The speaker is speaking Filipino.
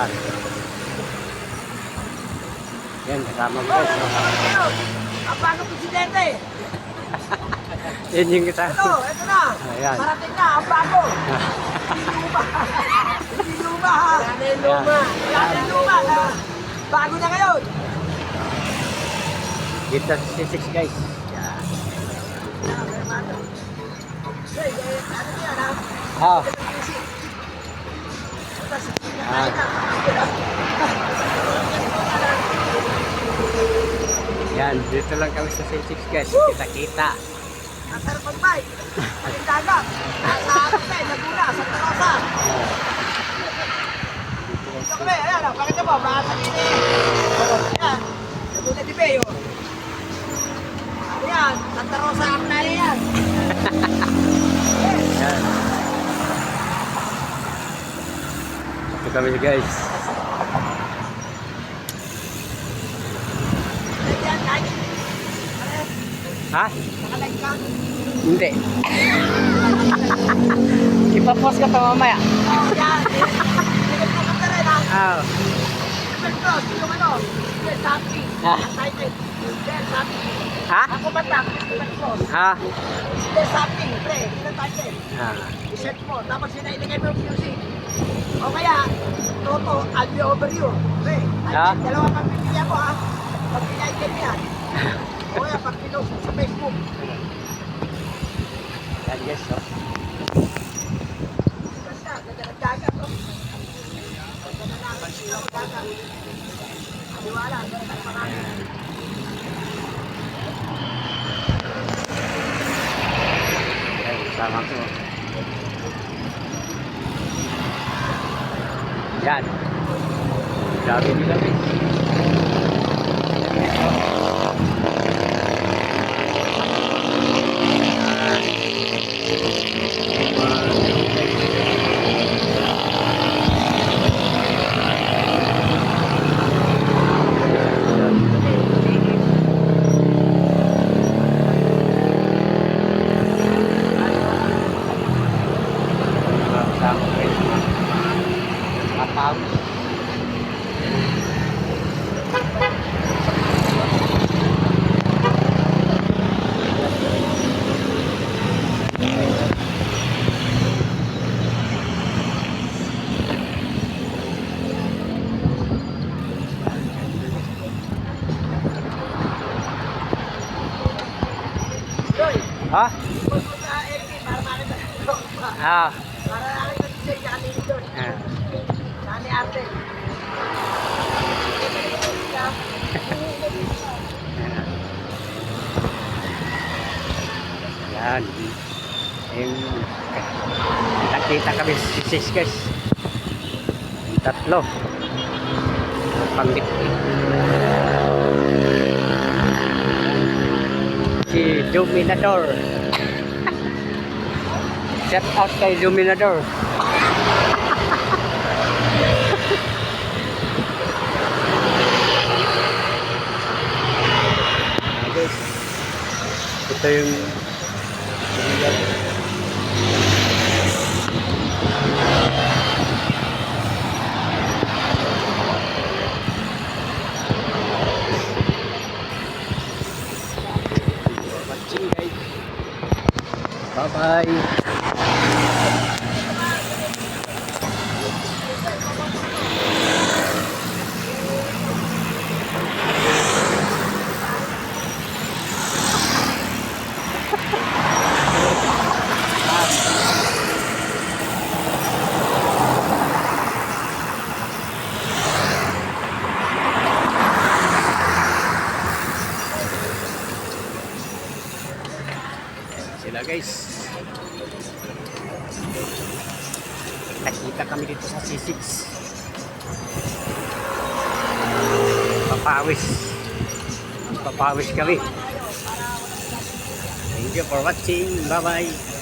Yan. Yan, kasama mo guys. Ang bagong presidente. Yan yung kasama. Ito na. Ayan. Parating na, ang bago. Hindi luma ha. Wala na yung luma. Bago na ngayon. Dito sa C6 guys. Yan. Ano yan ha? Ah. Yan, dito lang kami sa C6 guys. Kita-kita. Ang sarap mag-bike. Ang dagat. Nasa Laguna, Santa Rosa. Dito kami, ayan, pakita mo, baka sabihin ayan, Laguna de Bay, oh. Ayan, Santa Rosa ang nari yan. Yan. Ito kami guys. Ayan, kahit. Ha? Nakalag ka. Hindi. Ipapost ka pa mamaya. Yan, hindi ko na rin, ha. Ah. Super Cross, yung ano, yes, happy. Excited. Yes, happy. Ha? Ako ba lang, Super Cross. Ha? Yes, happy, pre, excited. Ah. I-set mo, tapos sinailigay mo yung music. O kaya, Toto, I'll be over you. Pre, Ha? dalawa pang pipilihan mo ha. Pag pinailigay mo yan. O kaya, pag pinost mo sa Facebook. Yan guys. Oh. Ganda, ganda ng dagat. Oh. Ganda na namin siya ng dagat. Aliwala, ganda na marami. Yan, kasama ko. Yan. Grabe nila guys. Ha? Post mo sa LB para makita nyo. Ah. Para nakita nyo siya kanina doon. Ah. Nani ate. Yan. Yung kita-kita kami sa C6 guys. Yung tatlo. Panggit. Si Dominador. Shout out kay Dominador. Ito yung watching guys. Bye bye. Sila guys. Nakita kami dito sa C6. Papawis. Papawis kami. Thank you for watching. Bye bye.